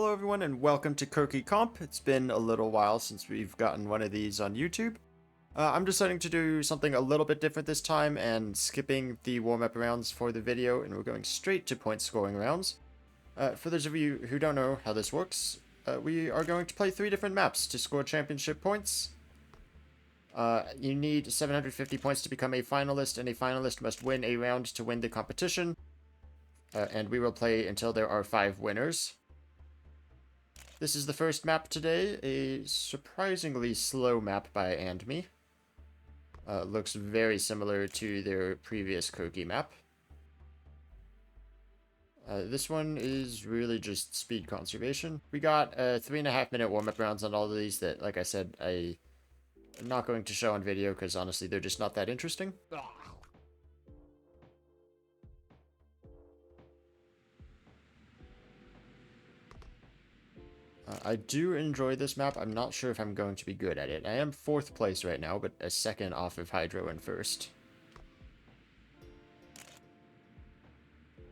Hello everyone and welcome to Kerki Comp. It's been a little while since we've gotten one of these on YouTube. I'm deciding to do something a little bit different this time and skipping the warm-up rounds for the video, and we're going straight to point scoring rounds. For those of you who don't know how this works, we are going to play 3 different maps to score championship points. You need 750 points to become a finalist, and a finalist must win a round to win the competition. And we will play until there are 5 winners. This is the first map today, a surprisingly slow map by AndMe. Looks very similar to their previous Kerki map. This one is really just speed conservation. We got 3.5 minute warm-up rounds on all of these that, like I said, I'm not going to show on video because honestly they're just not that interesting. I do enjoy this map. I'm not sure if I'm going to be good at it. I am 4th place right now, but a second off of Hydro in 1st.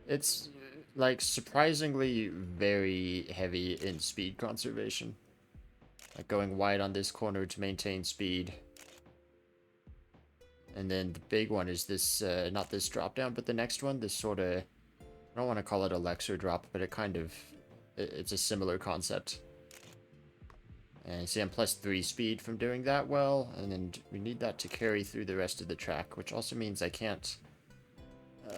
It's, like, surprisingly very heavy in speed conservation. Like, going wide on this corner to maintain speed. And then the big one is this, not this drop down, but the next one, this sort of, I don't want to call it a Lexer drop, but it's a similar concept. And see, I'm +3 speed from doing that well, and then we need that to carry through the rest of the track, which also means I can't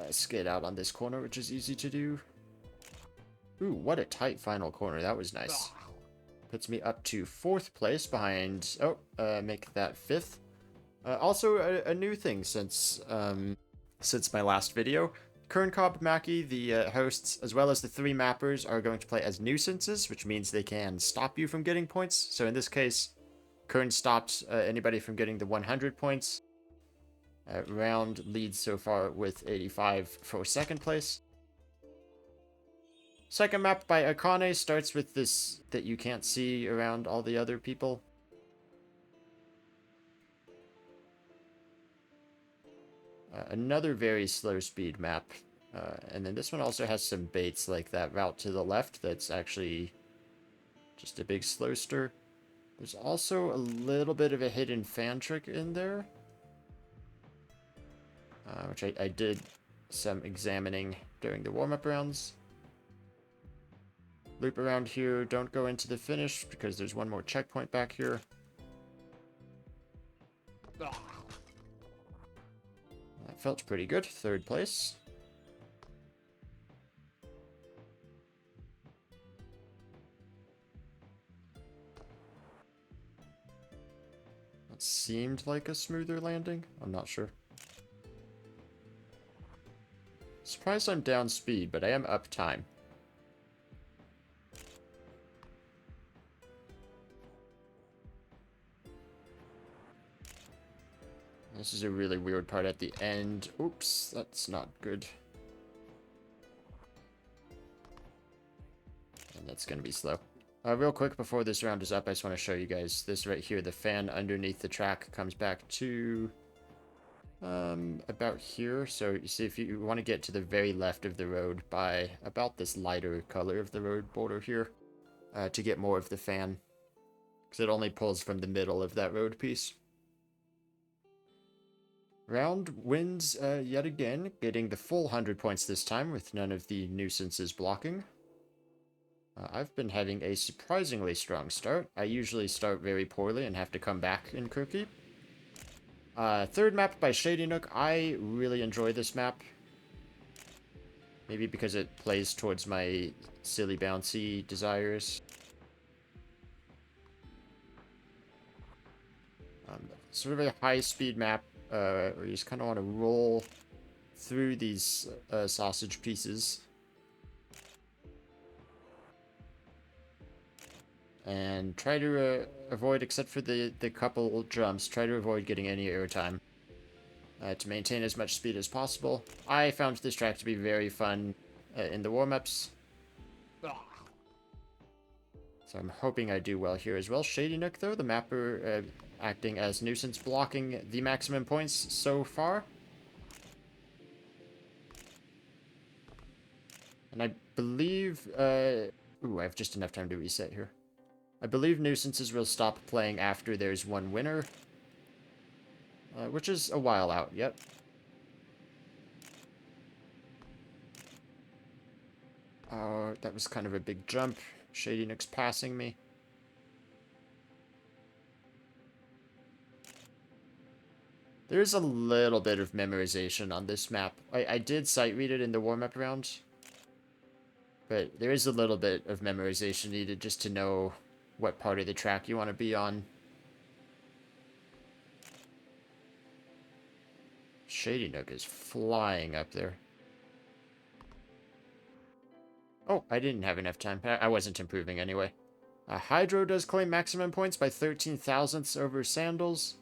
skid out on this corner, which is easy to do. Ooh, what a tight final corner. That was nice. Puts me up to 4th place behind... make that 5th. Also, a new thing since my last video. Kerki Comp, Mackie, the hosts, as well as the 3 mappers, are going to play as nuisances, which means they can stop you from getting points. So in this case, Kern stopped anybody from getting the 100 points. Round leads so far with 85 for 2nd place. Second map by Akane starts with this that you can't see around all the other people. Another very slow speed map. And then this one also has some baits like that route to the left that's actually just a big slow stir. There's also a little bit of a hidden fan trick in there. Which I did some examining during the warm-up rounds. Loop around here, don't go into the finish because there's one more checkpoint back here. That felt pretty good, 3rd place. That seemed like a smoother landing, I'm not sure. Surprised I'm down speed, but I am up time. This is a really weird part at the end. Oops, that's not good. And that's going to be slow. Real quick, before this round is up, I just want to show you guys this right here. The fan underneath the track comes back to about here. So you see, if you want to get to the very left of the road by about this lighter color of the road border here, to get more of the fan, because it only pulls from the middle of that road piece. Round wins yet again, getting the full 100 points this time with none of the nuisances blocking. I've been having a surprisingly strong start. I usually start very poorly and have to come back in Kerki. 3rd map by Shadynook. I really enjoy this map. Maybe because it plays towards my silly bouncy desires. Sort of a high-speed map where you just kind of want to roll through these sausage pieces. And try to avoid, except for the couple jumps, try to avoid getting any airtime to maintain as much speed as possible. I found this track to be very fun in the warm-ups. So I'm hoping I do well here as well. Shadynook, though, the mapper acting as nuisance, blocking the maximum points so far. And I believe Ooh, I have just enough time to reset here. I believe nuisances will stop playing after there's one winner. Which is a while out, yep. That was kind of a big jump. Shadynook's passing me. There's a little bit of memorization on this map. I did sight read it in the warm-up round. But there is a little bit of memorization needed just to know what part of the track you want to be on. Shadynook is flying up there. Oh, I didn't have enough time. I wasn't improving anyway. Hydro does claim maximum points by 13 thousandths over Sandals.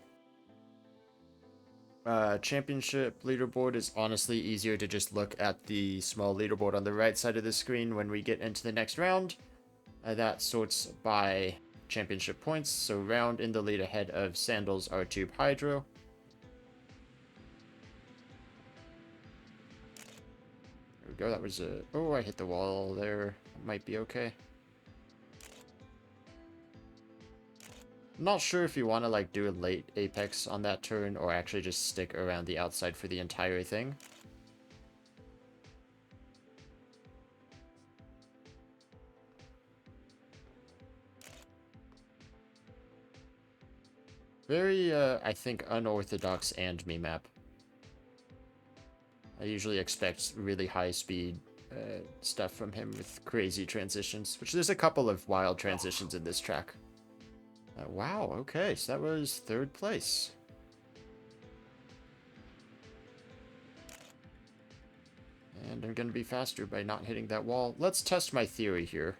Championship leaderboard is honestly easier to just look at the small leaderboard on the right side of the screen when we get into the next round. That sorts by championship points, so round in the lead ahead of Sandals, R-Tube, Hydro. There we go, that was a... Oh, I hit the wall there. Might be okay. Not sure if you want to like do a late apex on that turn or actually just stick around the outside for the entire thing. Very, I think, unorthodox AndMe map. I usually expect really high speed stuff from him with crazy transitions, which there's a couple of wild transitions in this track. Wow, okay, so that was third place. And I'm going to be faster by not hitting that wall. Let's test my theory here.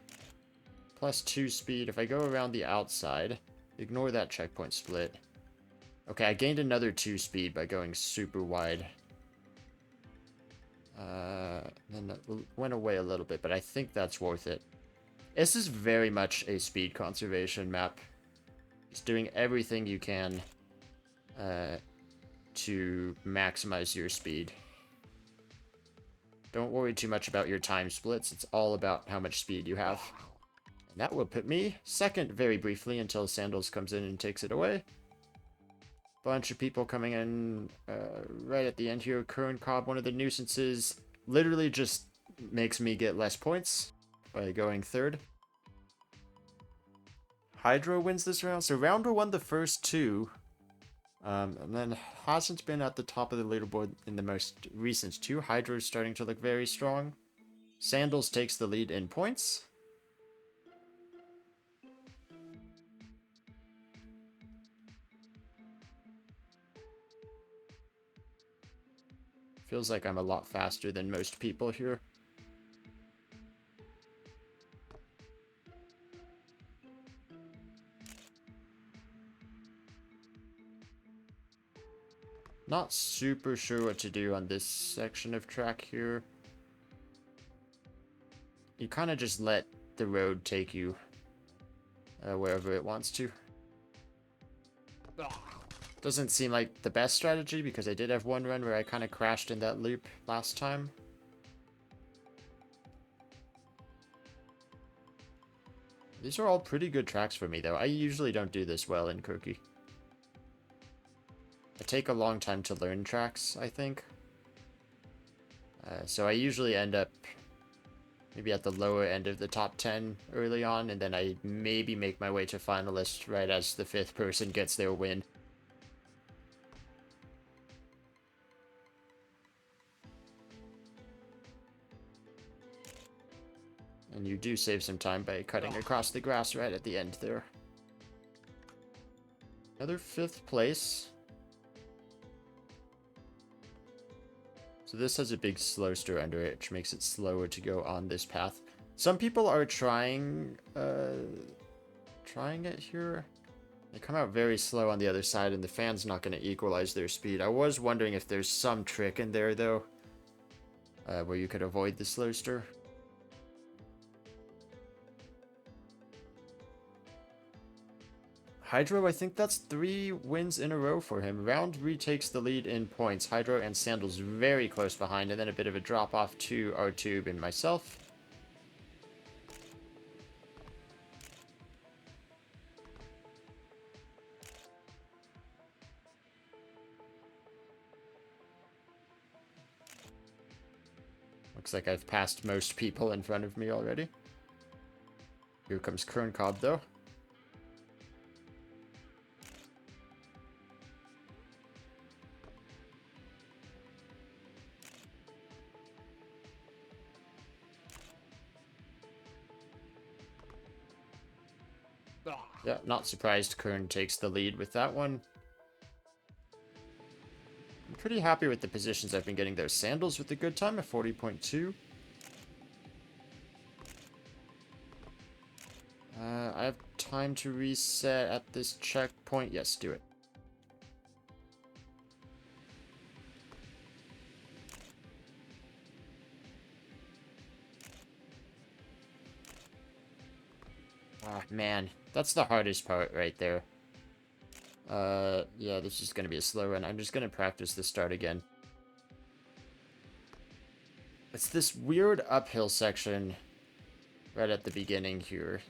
+2 speed. If I go around the outside, ignore that checkpoint split. Okay, I gained another 2 speed by going super wide. Then that went away a little bit, but I think that's worth it. This is very much a speed conservation map. Just doing everything you can to maximize your speed. Don't worry too much about your time splits. It's all about how much speed you have. And that will put me second very briefly until Sandals comes in and takes it away. Bunch of people coming in right at the end here. Kerki Comp, one of the nuisances, literally just makes me get less points by going third. Hydro wins this round. So Rounder won the first two. And then hasn't been at the top of the leaderboard in the most recent two. Hydro's starting to look very strong. Sandals takes the lead in points. Feels like I'm a lot faster than most people here. Not super sure what to do on this section of track here. You kind of just let the road take you wherever it wants to. Doesn't seem like the best strategy because I did have one run where I kind of crashed in that loop last time. These are all pretty good tracks for me though. I usually don't do this well in Kerki. I take a long time to learn tracks, I think. So I usually end up maybe at the lower end of the top 10 early on, and then I maybe make my way to Finalist right as the 5th person gets their win. And you do save some time by cutting across the grass right at the end there. Another 5th place. So this has a big slow stir under it, which makes it slower to go on this path. Some people are trying it here. They come out very slow on the other side, and the fan's not going to equalize their speed. I was wondering if there's some trick in there, though, where you could avoid the slow stir. Hydro, I think that's 3 wins in a row for him. Round retakes the lead in points. Hydro and Sandals very close behind, and then a bit of a drop-off to R-Tube and myself. Looks like I've passed most people in front of me already. Here comes Kerki Comp, though. Yeah, not surprised Kern takes the lead with that one. I'm pretty happy with the positions I've been getting there. Sandals with a good time at 40.2. I have time to reset at this checkpoint. Yes, do it. Ah, man. That's the hardest part right there. Yeah, this is gonna be a slow run. I'm just gonna practice the start again. It's this weird uphill section right at the beginning here.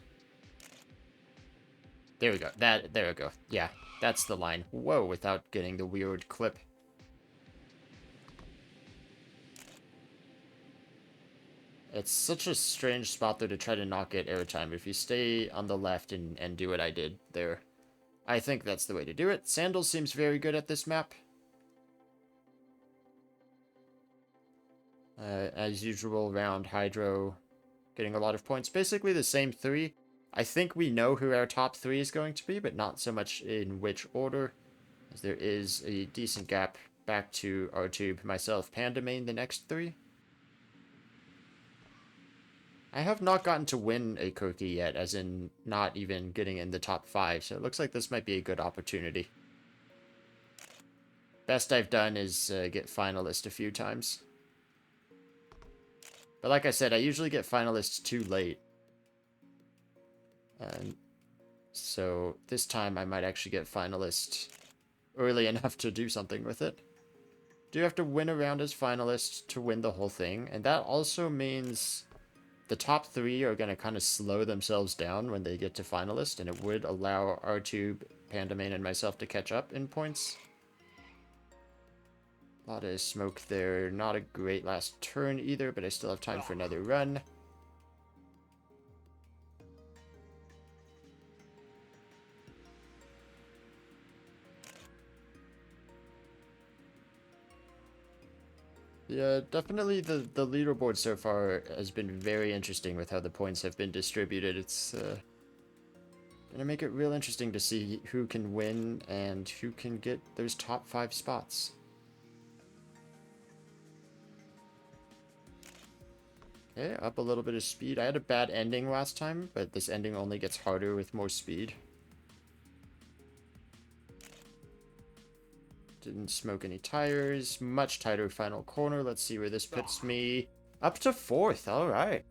There we go. There we go. Yeah, that's the line. Whoa, without getting the weird clip. It's such a strange spot, though, to try to not get airtime. If you stay on the left and do what I did there, I think that's the way to do it. Sandals seems very good at this map. As usual, round Hydro, getting a lot of points. Basically the same three. I think we know who our top three is going to be, but not so much in which order, as there is a decent gap back to R-Tube, myself, Panda main, the next three. I have not gotten to win a Kerki yet, as in not even getting in the top 5, so it looks like this might be a good opportunity. Best I've done is get Finalist a few times. But like I said, I usually get Finalists too late. So this time I might actually get Finalist early enough to do something with it. Do have to win a round as Finalist to win the whole thing, and that also means the top 3 are going to kind of slow themselves down when they get to Finalist, and it would allow R-Tube, Pandamain, and myself to catch up in points. A lot of smoke there. Not a great last turn either, but I still have time for another run. Yeah, definitely the leaderboard so far has been very interesting with how the points have been distributed. It's gonna make it real interesting to see who can win and who can get those top 5 spots. Okay, up a little bit of speed. I had a bad ending last time, but this ending only gets harder with more speed. Didn't smoke any tires. Much tighter final corner. Let's see where this puts me. Up to 4th. All right.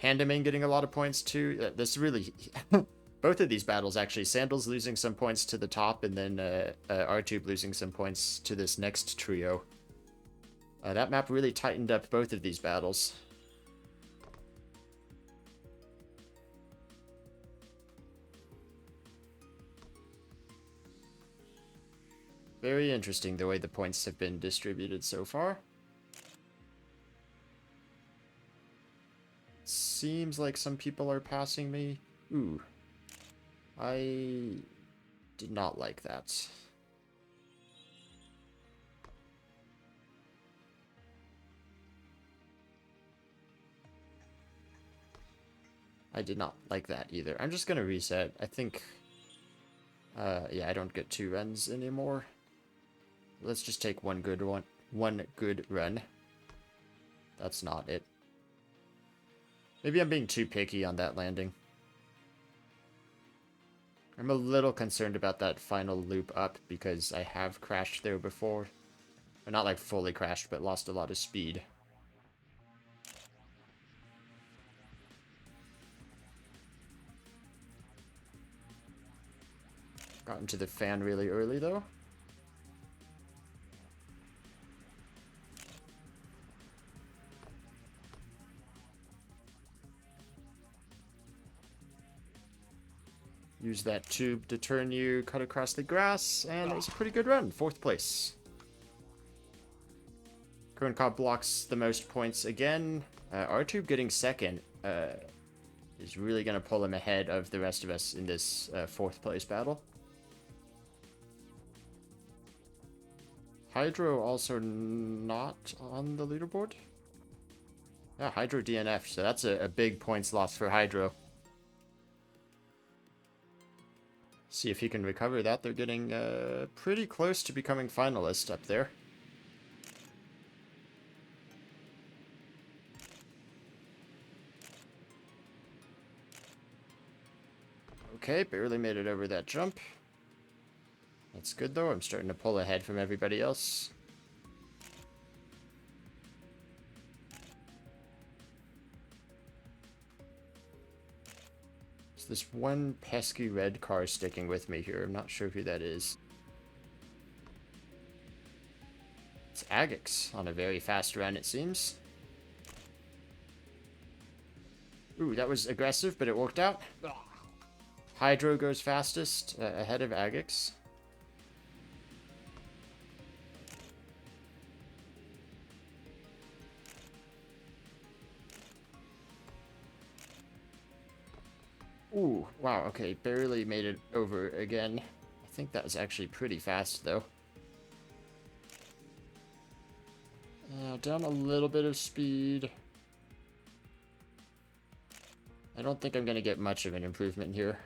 Pandamain getting a lot of points too. This really... Both of these battles, actually. Sandals losing some points to the top, and then R-Tube losing some points to this next trio. That map really tightened up both of these battles. Very interesting the way the points have been distributed so far. Seems like some people are passing me. Ooh. I did not like that. I did not like that either. I'm just gonna reset. I think... yeah, I don't get 2 runs anymore. Let's just take one good run. That's not it. Maybe I'm being too picky on that landing. I'm a little concerned about that final loop up because I have crashed there before. Or not like fully crashed, but lost a lot of speed. Got into the fan really early though. Use that tube to turn you, cut across the grass, and it was a pretty good run. 4th place. Kerki Comp blocks the most points again. Our tube getting 2nd is really going to pull him ahead of the rest of us in this 4th place battle. Hydro also not on the leaderboard. Yeah, Hydro DNF, so that's a big points loss for Hydro. See if he can recover that. They're getting pretty close to becoming finalist up there. Okay, barely made it over that jump. That's good though. I'm starting to pull ahead from everybody else. This one pesky red car sticking with me here. I'm not sure who that is. It's Agix on a very fast run, it seems. Ooh, that was aggressive, but it worked out. Hydro goes fastest, ahead of Agix. Ooh, wow, okay, barely made it over again. I think that was actually pretty fast, though. Down a little bit of speed. I don't think I'm going to get much of an improvement here.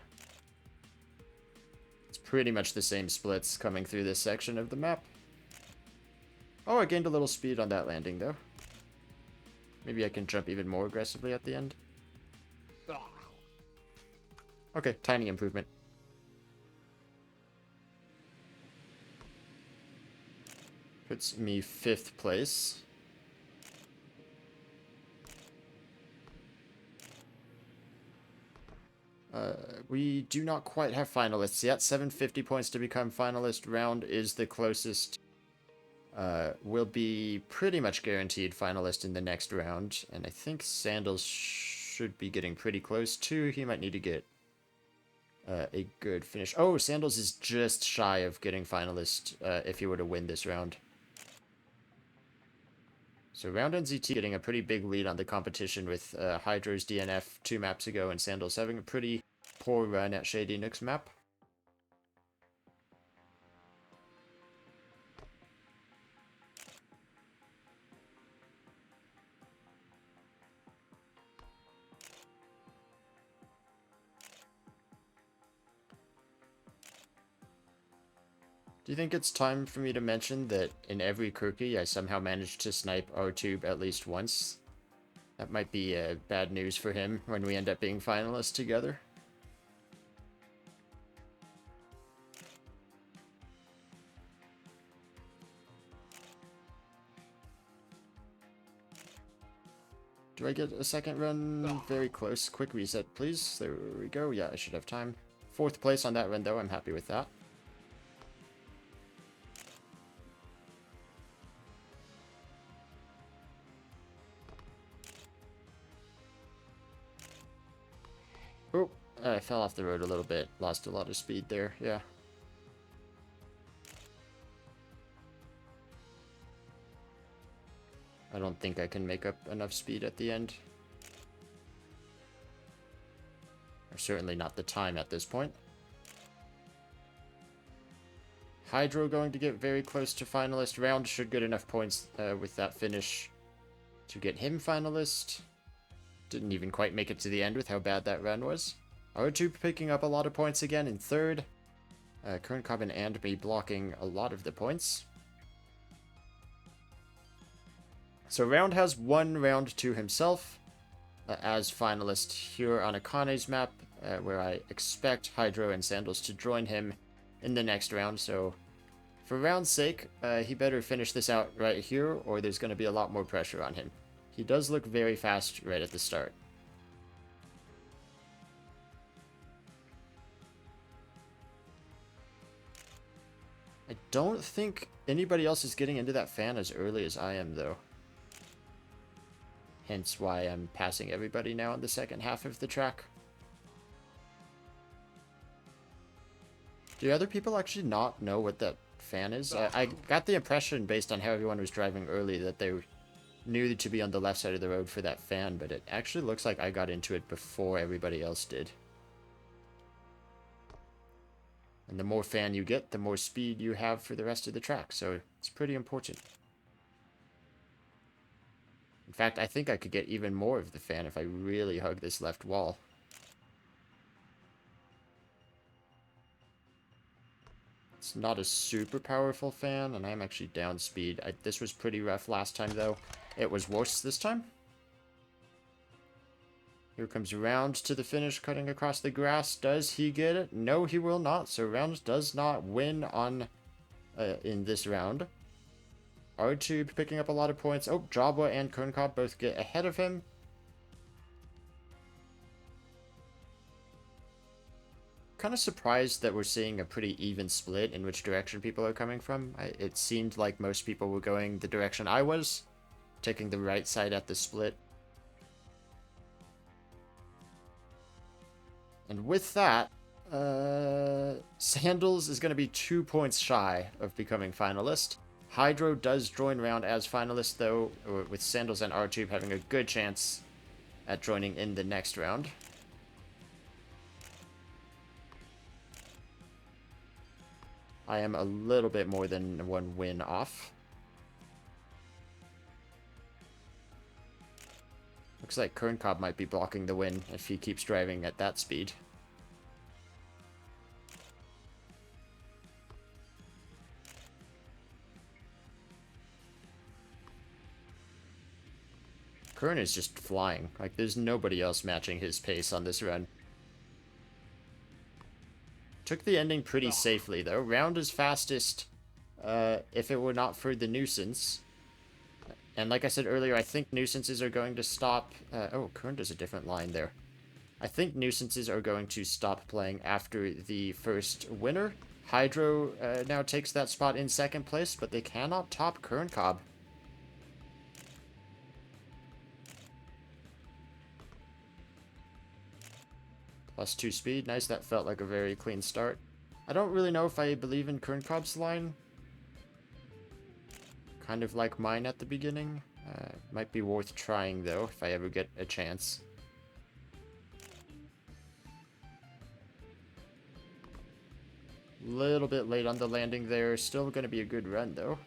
It's pretty much the same splits coming through this section of the map. Oh, I gained a little speed on that landing, though. Maybe I can jump even more aggressively at the end. Okay, tiny improvement. Puts me 5th place. We do not quite have finalists yet. 750 points to become finalist. Round is the closest. Will be pretty much guaranteed finalist in the next round. And I think Sandals should be getting pretty close too. He might need to get a good finish. Oh, Sandals is just shy of getting finalist if he were to win this round. So Round NZT getting a pretty big lead on the competition with Hydro's DNF 2 maps ago and Sandals having a pretty poor run at Shadynook's map. Do you think it's time for me to mention that in every Kerki I somehow managed to snipe our tube at least once? That might be bad news for him when we end up being finalists together. Do I get a second run? Very close. Quick reset, please. There we go. Yeah, I should have time. 4th place on that run, though. I'm happy with that. Oh, I fell off the road a little bit. Lost a lot of speed there. Yeah. I don't think I can make up enough speed at the end. Or certainly not the time at this point. Hydro going to get very close to finalist. Round should get enough points with that finish to get him finalist. Didn't even quite make it to the end with how bad that run was. R2 picking up a lot of points again in 3rd. Kerki Comp and AndMe blocking a lot of the points. So Round has 1 round to himself as finalist here on Akane's map, where I expect Hydro and Sandals to join him in the next round. So for Round's sake, he better finish this out right here, or there's going to be a lot more pressure on him. He does look very fast right at the start. I don't think anybody else is getting into that fan as early as I am, though. Hence why I'm passing everybody now in the second half of the track. Do other people actually not know what that fan is? I got the impression, based on how everyone was driving early, that they knew to be on the left side of the road for that fan, but it actually looks like I got into it before everybody else did. And the more fan you get, the more speed you have for the rest of the track, so it's pretty important. In fact, I think I could get even more of the fan if I really hug this left wall. It's not a super powerful fan, and I'm actually down speed. This was pretty rough last time, though. It was worse this time. Here comes Round to the finish, cutting across the grass. Does he get it? No, he will not. So Round does not win on in this round. R2 picking up a lot of points. Oh, Jabba and Kernkop both get ahead of him. Kind of surprised that we're seeing a pretty even split in which direction people are coming from. It seemed like most people were going the direction I was, taking the right side at the split. And with that, Sandals is going to be 2 points shy of becoming finalist. Hydro does join round as finalist, though, with Sandals and R-Tube having a good chance at joining in the next round. I am a little bit more than 1 win off. Looks like Kernkop might be blocking the win if he keeps driving at that speed. Kern is just flying. Like, there's nobody else matching his pace on this run. Took the ending pretty safely, though. Round is fastest if it were not for the nuisance. And like I said earlier, I think nuisances are going to stop... oh, Kern does a different line there. I think nuisances are going to stop playing after the first winner. Hydro now takes that spot in second place, but they cannot top Kernkop. +2 speed. Nice, that felt like a very clean start. I don't really know if I believe in Kernkop's line. Kind of like mine at the beginning. Might be worth trying, though, if I ever get a chance. Little bit late on the landing there. Still going to be a good run, though.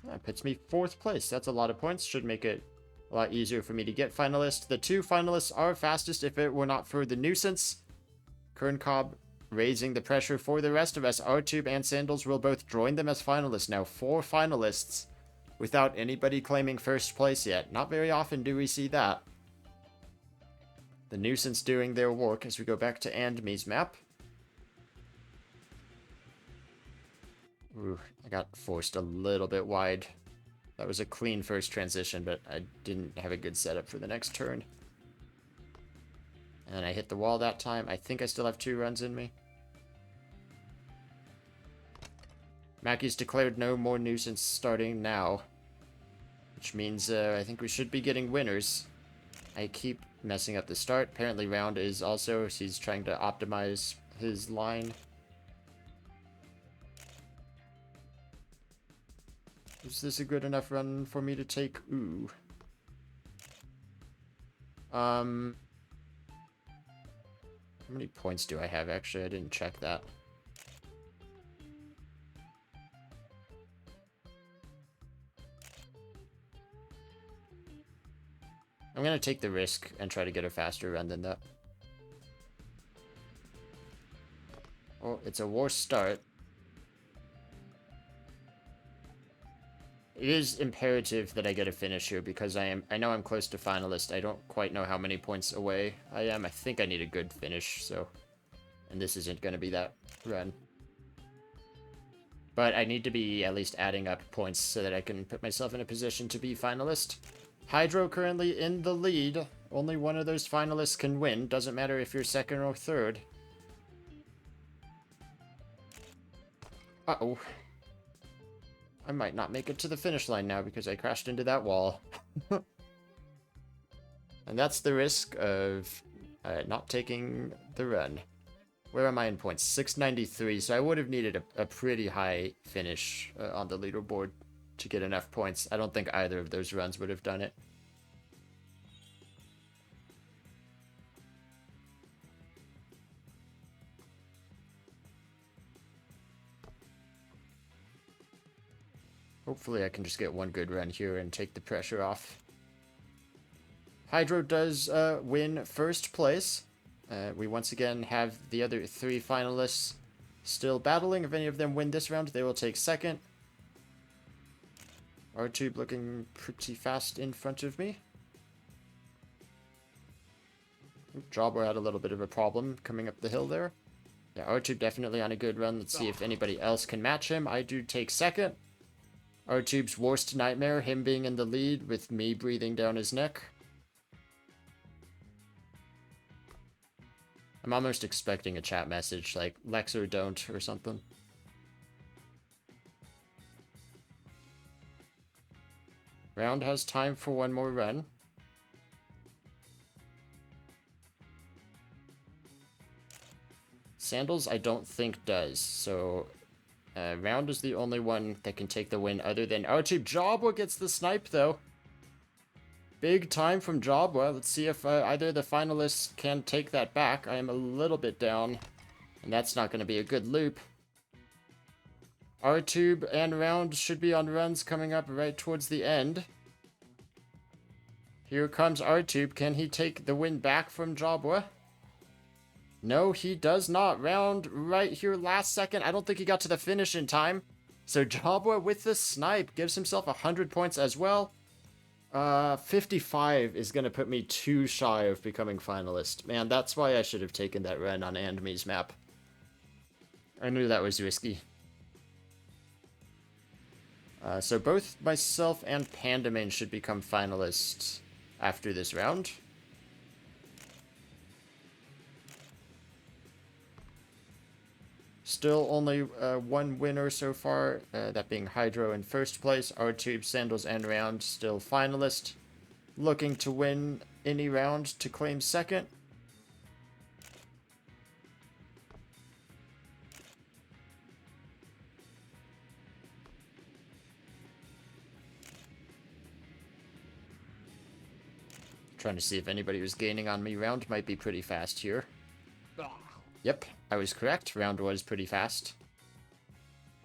That puts me 4th place. That's a lot of points. Should make it a lot easier for me to get finalists. The 2 finalists are fastest if it were not for the nuisance. Kernkop raising the pressure for the rest of us. R-Tube and Sandals will both join them as finalists. Now 4 finalists without anybody claiming first place yet. Not very often do we see that. The nuisance doing their work as we go back to AndMe's map. Ooh, I got forced a little bit wide. That was a clean first transition, but I didn't have a good setup for the next turn. And I hit the wall that time. I think I still have 2 runs in me. Mackey's declared no more nuisance starting now. Which means I think we should be getting winners. I keep messing up the start. Apparently Round is also, he's trying to optimize his line. Is this a good enough run for me to take? Ooh. How many points do I have? Actually, I didn't check that. I'm gonna take the risk and try to get a faster run than that. Oh, it's a worse start. It is imperative that I get a finish here because I know I'm close to finalist. I don't quite know how many points away I am. I think I need a good finish, so... And this isn't going to be that run. But I need to be at least adding up points so that I can put myself in a position to be finalist. Hydro currently in the lead. Only one of those finalists can win. Doesn't matter if you're second or third. Uh-oh. I might not make it to the finish line now because I crashed into that wall. And that's the risk of not taking the run. Where am I in points? 693, so I would have needed a pretty high finish on the leaderboard to get enough points. I don't think either of those runs would have done it. Hopefully I can just get one good run here and take the pressure off. Hydro does win first place. We once again have the other 3 finalists still battling. If any of them win this round, they will take second. R-Tube looking pretty fast in front of me. Jobber had a little bit of a problem coming up the hill there. Yeah, R-Tube definitely on a good run. Let's see if anybody else can match him. I do take second. R-Tube's worst nightmare, him being in the lead with me breathing down his neck. I'm almost expecting a chat message like Lex or don't or something. Round has time for one more run. Sandals I don't think does, so Round is the only one that can take the win other than Archie. Jobwa gets the snipe though. Big time from Jobwa. Let's see if either of the finalists can take that back. I am a little bit down, and that's not going to be a good loop. R-Tube and Round should be on runs coming up right towards the end. Here comes R-Tube. Can he take the win back from Jobwa? No, he does not. Round right here last second. I don't think he got to the finish in time. So Jobwa with the snipe gives himself 100 points as well. 55 is going to put me too shy of becoming finalist. Man, that's why I should have taken that run on AndMe's map. I knew that was risky. So both myself and Pandamain should become finalists after this round. Still only one winner so far, that being Hydro in first place. R-Tube, Sandals, and Round still finalist. Looking to win any round to claim second. Trying to see if anybody was gaining on me. Round might be pretty fast here. Yep, I was correct. Round was pretty fast.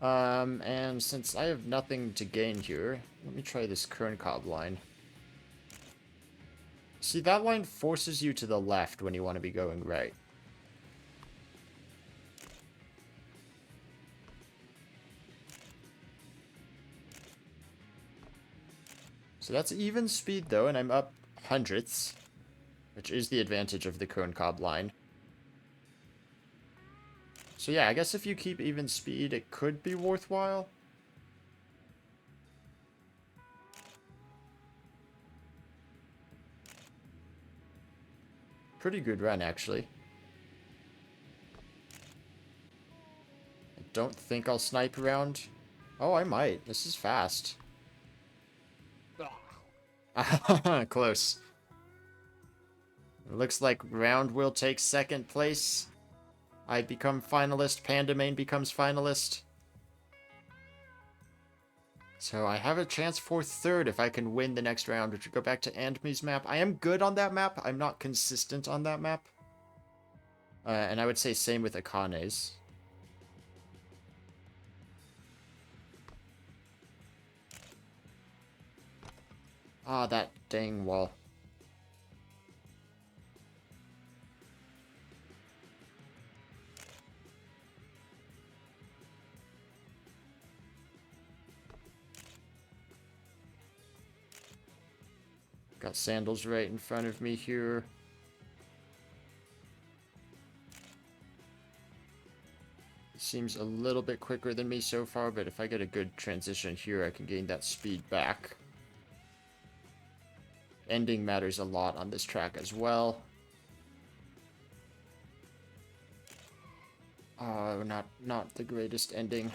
And since I have nothing to gain here, let me try this Kerki Comp line. See, that line forces you to the left when you want to be going right. So that's even speed though, and I'm up hundredths, which is the advantage of the Kerki Comp line. So yeah, I guess if you keep even speed, it could be worthwhile. Pretty good run, actually. I don't think I'll snipe around. Oh, I might. This is fast. Close. It looks like Round will take second place. I become finalist. Pandamain becomes finalist. So I have a chance for third if I can win the next round, which would go back to AndMe's map. I am good on that map. I'm not consistent on that map. And I would say same with Akane's. Ah, that dang wall. Got Sandals right in front of me here. Seems a little bit quicker than me so far, but if I get a good transition here, I can gain that speed back. Ending matters a lot on this track as well. Oh, not the greatest ending.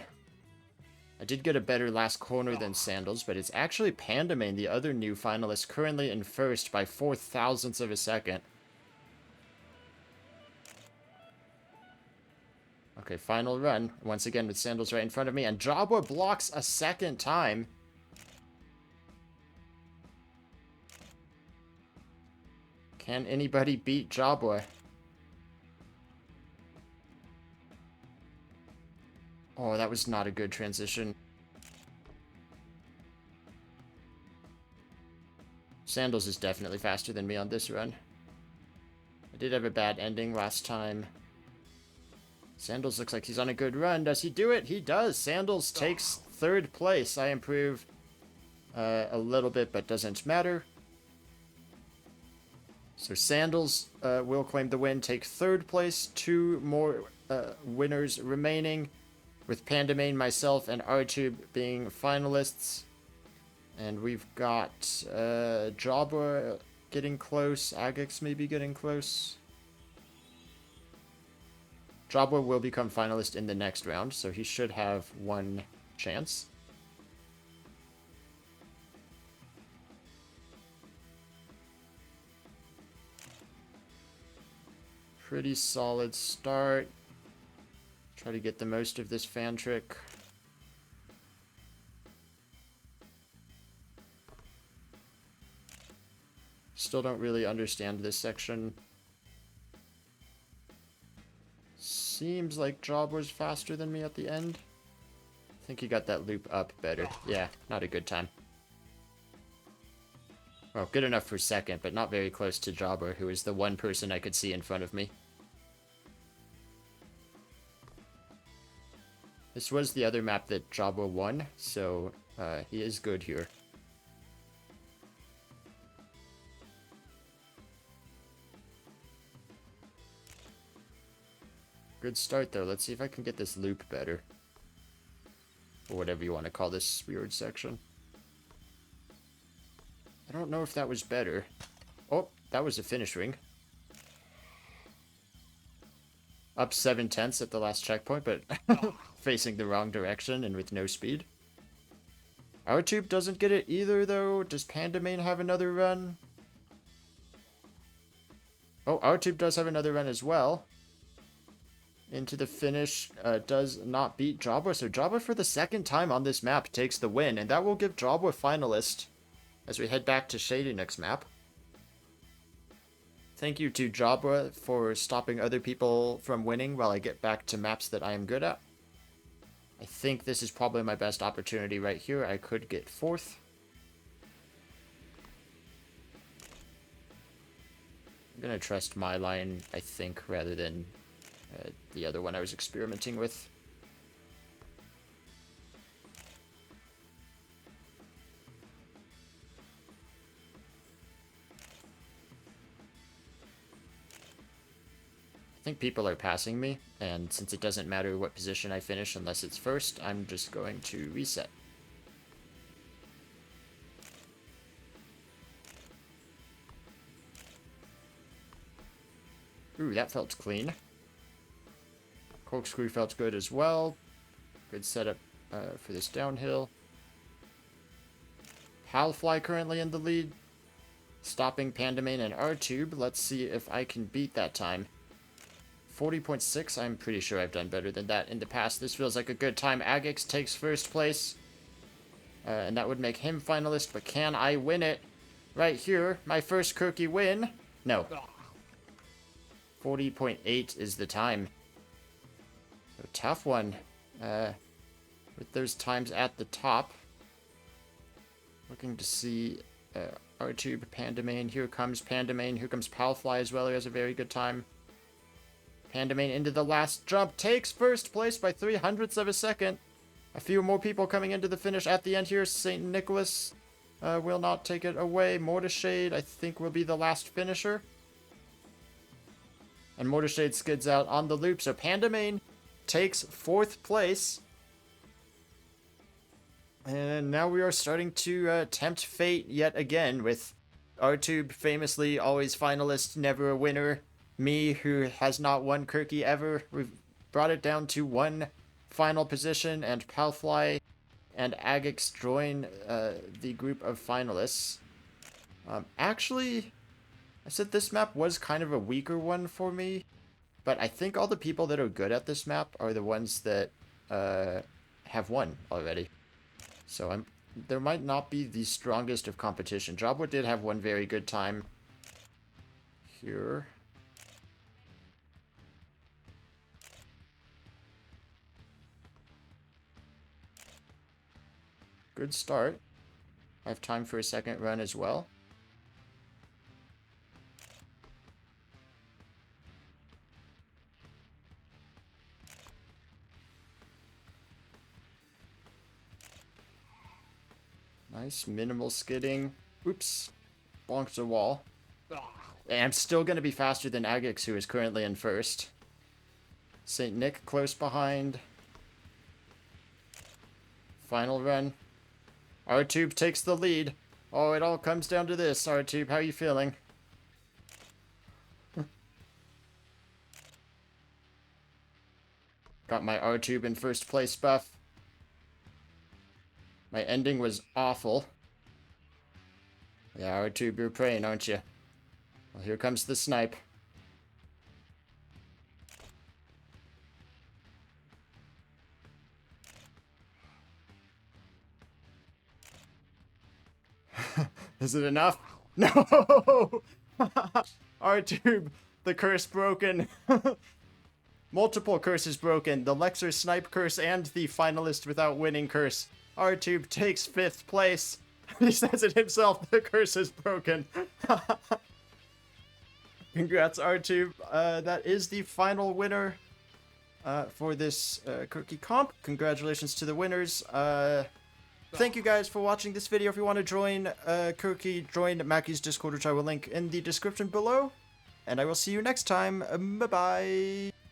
I did get a better last corner than Sandals, but it's actually Pandamane, the other new finalist, currently in first by 0.004 of a second. Okay, final run. Once again with Sandals right in front of me, and Jabba blocks a second time. Can anybody beat Jabba? Oh, that was not a good transition. Sandals is definitely faster than me on this run. I did have a bad ending last time. Sandals looks like he's on a good run. Does he do it? He does. Sandals takes third place. I improve a little bit, but doesn't matter. So Sandals will claim the win, take third place. 2 more winners remaining, with Pandamane, myself, and Artube being finalists. And we've got Jabba getting close, Agix maybe getting close. Jabba will become finalist in the next round, so he should have one chance. Pretty solid start. Try to get the most of this fan trick. Still don't really understand this section. Seems like Job was faster than me at the end. I think he got that loop up better. Yeah, not a good time. Well, good enough for second, but not very close to Jobber, who is the one person I could see in front of me. This was the other map that Jobber won, so he is good here. Good start, though. Let's see if I can get this loop better. Or whatever you want to call this weird section. I don't know if that was better. Oh, that was a finish ring. Up 7/10 at the last checkpoint, but facing the wrong direction and with no speed. Our tube doesn't get it either, though. Does Pandamane have another run? Oh, our tube does have another run as well. Into the finish, does not beat Jabba. So Jabba, for the second time on this map, takes the win. And that will give Jabba finalist as we head back to Shadynook's map. Thank you to Jabba for stopping other people from winning while I get back to maps that I am good at. I think this is probably my best opportunity right here. I could get fourth. I'm going to trust my line, I think, rather than the other one I was experimenting with. I think people are passing me, and since it doesn't matter what position I finish unless it's first, I'm just going to reset. Ooh, that felt clean. Corkscrew felt good as well. Good setup for this downhill. Halfly currently in the lead, stopping Pandamane and R-Tube. Let's see if I can beat that time. 40.6, I'm pretty sure I've done better than that in the past. This feels like a good time. Agix takes first place, and that would make him finalist, but can I win it? Right here, my first Kerki win. No. 40.8 is the time. A tough one, with those times at the top. Looking to see R-Tube, Pandamane. Here comes Pandamane. Here comes Palfly as well. He has a very good time. Pandamane into the last jump. Takes first place by 0.03 of a second. A few more people coming into the finish at the end here. St. Nicholas will not take it away. Mortishade, I think, will be the last finisher. And Mortishade skids out on the loop. So Pandamane takes fourth place. And now we are starting to tempt fate yet again with R-Tube, famously always finalist, never a winner. Me, who has not won Kerki ever. We've brought it down to one final position, and Palfly and Agix join the group of finalists. Actually, I said this map was kind of a weaker one for me, but I think all the people that are good at this map are the ones that have won already. So there might not be the strongest of competition. Jobwood did have one very good time here. Good start. I have time for a second run as well. Nice, minimal skidding. Oops. Bonked a wall. And I'm still going to be faster than Agix, who is currently in first. St. Nick close behind. Final run. R-Tube takes the lead. Oh, it all comes down to this. R-Tube, how are you feeling? Got my R-Tube in first place buff. My ending was awful. Yeah, R-Tube, you're praying, aren't you? Well, here comes the snipe. Is it enough? No! R-Tube, the curse broken. Multiple curses broken. The Lexer snipe curse and the finalist without winning curse. R-Tube takes 5th place. He says it himself, the curse is broken. Congrats, R-Tube. That is the final winner for this Kerki Comp. Congratulations to the winners. Thank you guys for watching this video. If you want to join Kerki, join Mackie's Discord, which I will link in the description below. And I will see you next time. Bye-bye.